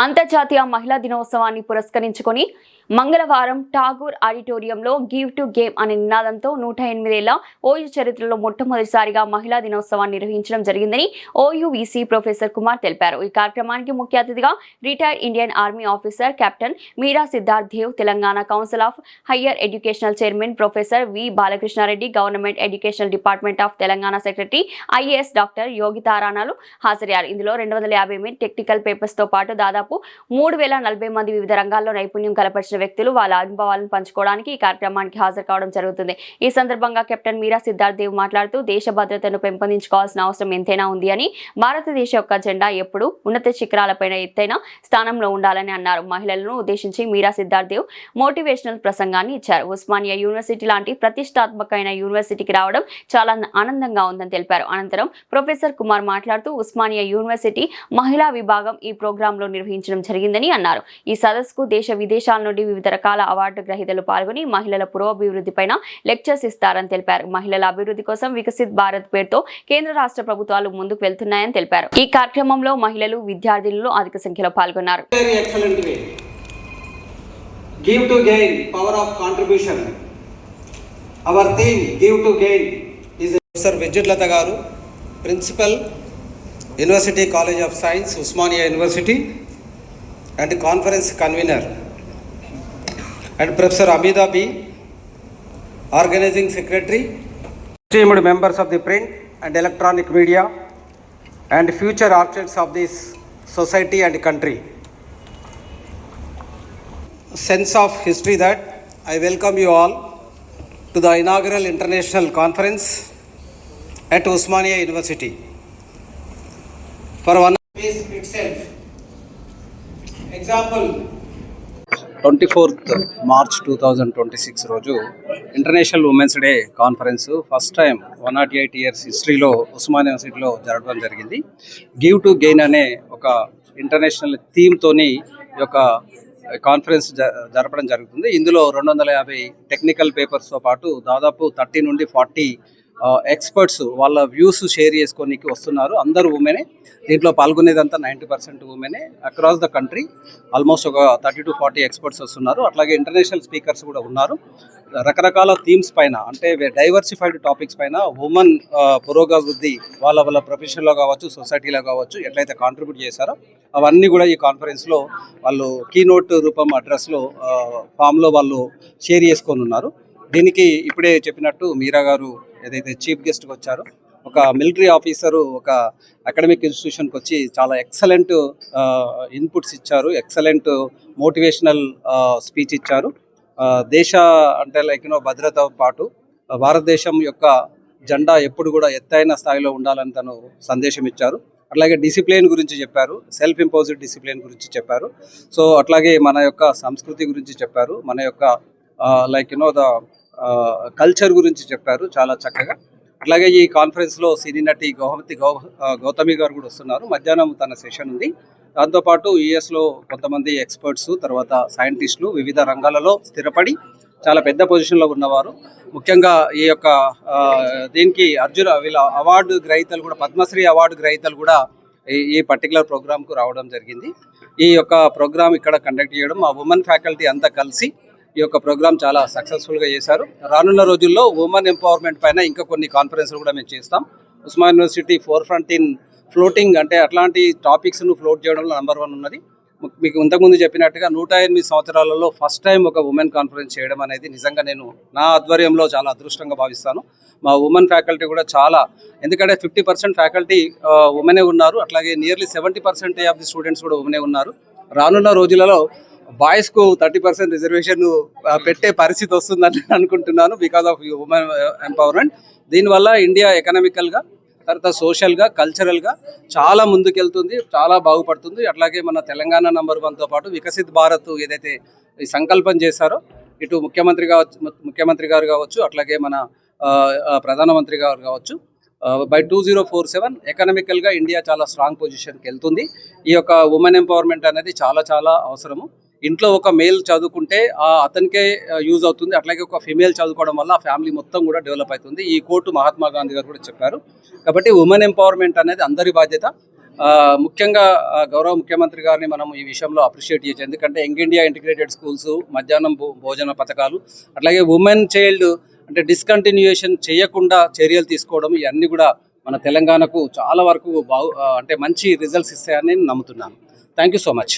అంతర్జాతీయ మహిళా దినోత్సవాన్ని పురస్కరించుకొని మంగళవారం ఠాగూర్ ఆడిటోరియంలో గివ్ టు గేమ్ అనే నినాదంతో 108 ఏళ్ల ఓయూ చరిత్రలో మొట్టమొదటిసారిగా మహిళా దినోత్సవాన్ని నిర్వహించడం జరిగిందని ఓయూ వీసీ ప్రొఫెసర్ కుమార్ తెలిపారు. ఈ కార్యక్రమానికి ముఖ్య అతిథిగా retired Indian army officer captain Meera Siddharth Dev, Telangana council of higher educational chairman professor V Balakrishna Reddy, government educational department of Telangana secretary IAS doctor యోగితారాణాలు హాజరయ్యారు. ఇందులో 250 టెక్నికల్ పేపర్స్ తో పాటు దాదాపు 3040 మంది వివిధ రంగాల్లో నైపుణ్యం కనపరిచిన వ్యక్తులు వాళ్ళ అనుభవాలను పంచుకోవడానికి ఈ కార్యక్రమానికి హాజరు కావడం జరుగుతుంది. ఈ సందర్భంగా కెప్టెన్ మీరా సిద్ధార్థ్ దేవ్ మాట్లాడుతూ దేశ భద్రతను పెంపొందించుకోవాల్సిన అవసరం ఎంతైనా ఉంది అని, భారతదేశ యొక్క జెండా ఎప్పుడూ ఉన్నత శిఖరాలపైన ఎత్తైన స్థానంలో ఉండాలని అన్నారు. మహిళలను ఉద్దేశించి మీరా సిద్ధార్థ్ దేవ్ మోటివేషనల్ ప్రసంగాన్ని ఇచ్చారు. ఉస్మానియా యూనివర్సిటీ లాంటి ప్రతిష్టాత్మకమైన యూనివర్సిటీకి రావడం చాలా ఆనందంగా ఉందని తెలిపారు. అనంతరం ప్రొఫెసర్ కుమార్ మాట్లాడుతూ ఉస్మానియా యూనివర్సిటీ మహిళా విభాగం ఈ ప్రోగ్రాంలో నిర్వహించడం జరిగిందని అన్నారు. ఈ సదస్సుకు దేశ విదేశాల నుండి వివిధ రకాల అవార్డు గ్రహీతలు పాల్గొని మహిళల పురోభివృద్ధిపైన లెక్చర్స్ ఇస్తారని తెలిపారు. మహిళల అభివృద్ధి కోసం వికసిత్ భారత్ పేరుతో కేంద్ర రాష్ట్ర ప్రభుత్వాలు ముందుకు వెళ్తున్నాయని తెలిపారు. ఈ కార్యక్రమంలో మహిళలు, విద్యార్థినులు అధిక సంఖ్యలో పాల్గొన్నారు. Give to gain, power of contribution. Our theme, give to gain, is Professor Vijit Lata Garu, Principal, University College of Science, Usmania University, and Conference Convener, and Professor Amida B, Organizing Secretary, esteemed members of the print and electronic media, and future architects of this society and country. Sense of history that I welcome you all to the inaugural international conference at Usmania University. For one piece itself, example 24th March 2026 రోజు international women's day conference first time 108 years హిస్టరీలో ఉస్మానియా యూనివర్సిటీలో జరగడం జరిగింది. Give to gain అనే ఒక international థీమ్తోని ఈ యొక్క conference జరపడం జరుగుతుంది. ఇందులో 250 టెక్నికల్ పేపర్స్తో పాటు దాదాపు 30 నుండి 40 ఎక్స్పర్ట్స్ వాళ్ళ వ్యూస్ షేర్ చేసుకోనికి వస్తున్నారు. అందరూ ఉమెనే. దీంట్లో పాల్గొనేదంతా 90% ఉమెనే. అక్రాస్ ద కంట్రీ ఆల్మోస్ట్ ఒక 30 to 40 ఎక్స్పర్ట్స్ వస్తున్నారు. అట్లాగే ఇంటర్నేషనల్ స్పీకర్స్ కూడా ఉన్నారు. రకరకాల థీమ్స్ పైన, అంటే డైవర్సిఫైడ్ టాపిక్స్ పైన ఉమెన్ పురోగతి వాళ్ళ ప్రొఫెషన్లో కావచ్చు, సొసైటీలో కావచ్చు ఎట్లయితే కాంట్రిబ్యూట్ చేశారో అవన్నీ కూడా ఈ కాన్ఫరెన్స్లో వాళ్ళు కీనోట్ రూపం అడ్రస్లో ఫామ్లో వాళ్ళు షేర్ చేసుకొని ఉన్నారు. దీనికి ఇప్పుడే చెప్పినట్టు మీరా గారు ఏదైతే చీఫ్ గెస్ట్గా వచ్చారో, ఒక మిలిటరీ ఆఫీసరు ఒక అకాడమిక్ ఇన్స్టిట్యూషన్కి వచ్చి చాలా ఎక్సలెంట్ ఇన్పుట్స్ ఇచ్చారు, ఎక్సలెంట్ మోటివేషనల్ స్పీచ్ ఇచ్చారు. దేశ అంటే భద్రత పాటు భారతదేశం యొక్క జెండా ఎప్పుడు కూడా ఎత్తైన స్థాయిలో ఉండాలని తను సందేశం ఇచ్చారు. అట్లాగే డిసిప్లిన్ గురించి చెప్పారు, సెల్ఫ్ ఇంపోజ్డ్ డిసిప్లిన్ గురించి చెప్పారు. సో అట్లాగే మన యొక్క సంస్కృతి గురించి చెప్పారు, మన యొక్క ద కల్చర్ గురించి చెప్పారు చాలా చక్కగా. అట్లాగే ఈ కాన్ఫరెన్స్లో సినీ నటి గౌతమి గారు కూడా వస్తున్నారు. మధ్యాహ్నం తన సెషన్ ఉంది. దాంతోపాటు యుఎస్లో కొంతమంది ఎక్స్పర్ట్స్, తర్వాత సైంటిస్టులు, వివిధ రంగాలలో స్థిరపడి చాలా పెద్ద పొజిషన్లో ఉన్నవారు, ముఖ్యంగా ఈ యొక్క దీనికి వీళ్ళ అవార్డు గ్రహీతలు కూడా, పద్మశ్రీ అవార్డు గ్రహీతలు కూడా ఈ పర్టికులర్ ప్రోగ్రామ్కు రావడం జరిగింది. ఈ యొక్క ప్రోగ్రామ్ ఇక్కడ కండక్ట్ చేయడం, ఆ ఉమెన్ ఫ్యాకల్టీ అంతా కలిసి ఈ యొక్క ప్రోగ్రామ్ చాలా సక్సెస్ఫుల్గా చేశారు. రానున్న రోజుల్లో ఉమెన్ ఎంపవర్మెంట్ పైన ఇంకా కొన్ని కాన్ఫరెన్స్లు కూడా మేము చేస్తాం. Osmania university four front in floating, అంటే అట్లాంటి టాపిక్స్ను ఫ్లోట్ చేయడంలో నెంబర్ 1 ఉన్నది. మీకు ఇంతకుముందు చెప్పినట్టుగా 108 సంవత్సరాలలో ఫస్ట్ టైం ఒక ఉమెన్ కాన్ఫరెన్స్ చేయడం అనేది నిజంగా నేను నా ఆధ్వర్యంలో చాలా అదృష్టంగా భావిస్తాను. మా ఉమెన్ ఫ్యాకల్టీ కూడా చాలా, ఎందుకంటే 50% ఫ్యాకల్టీ ఉమెనే ఉన్నారు. అట్లాగే నియర్లీ 70% ఆఫ్ ది స్టూడెంట్స్ కూడా ఉమెనే ఉన్నారు. రానున్న రోజులలో బాయ్స్కు 30% రిజర్వేషన్ పెట్టే పరిస్థితి వస్తుందని అనుకుంటున్నాను, బికాస్ ఆఫ్ ఉమెన్ ఎంపవర్మెంట్. దీనివల్ల ఇండియా ఎకనామికల్గా, తర్వాత సోషల్గా, కల్చరల్గా చాలా ముందుకెళ్తుంది, చాలా బాగుపడుతుంది. అట్లాగే మన తెలంగాణ నంబర్ 1తో పాటు వికసిత్ భారత్ ఏదైతే ఈ సంకల్పం చేశారో, ఇటు ముఖ్యమంత్రి గారు కావచ్చు, అట్లాగే మన ప్రధానమంత్రి గారు కావచ్చు, బై 2047 ఎకనామికల్గా ఇండియా చాలా స్ట్రాంగ్ పొజిషన్కి వెళ్తుంది. ఈ యొక్క ఉమెన్ ఎంపవర్మెంట్ అనేది చాలా చాలా అవసరము. ఇంట్లో ఒక మేల్ చదువుకుంటే అతనికే యూజ్ అవుతుంది, అట్లాగే ఒక ఫిమేల్ చదువుకోవడం వల్ల ఆ ఫ్యామిలీ మొత్తం కూడా డెవలప్ అవుతుంది. ఈ కోర్టు మహాత్మా గాంధీ గారు కూడా చెప్పారు. కాబట్టి ఉమెన్ ఎంపవర్మెంట్ అనేది అందరి బాధ్యత. ముఖ్యంగా గౌరవ ముఖ్యమంత్రి గారిని మనం ఈ విషయంలో అప్రిషియేట్ చేయొచ్చు. ఎందుకంటే యంగ్ ఇండియా ఇంటిగ్రేటెడ్ స్కూల్స్, మధ్యాహ్నం భోజన పథకాలు, అట్లాగే ఉమెన్ చైల్డ్ అంటే డిస్కంటిన్యూయేషన్ చేయకుండా చర్యలు తీసుకోవడం, ఇవన్నీ కూడా మన తెలంగాణకు చాలా వరకు అంటే మంచి రిజల్ట్స్ ఇస్తాయని నేను నమ్ముతున్నాను. Thank you so much.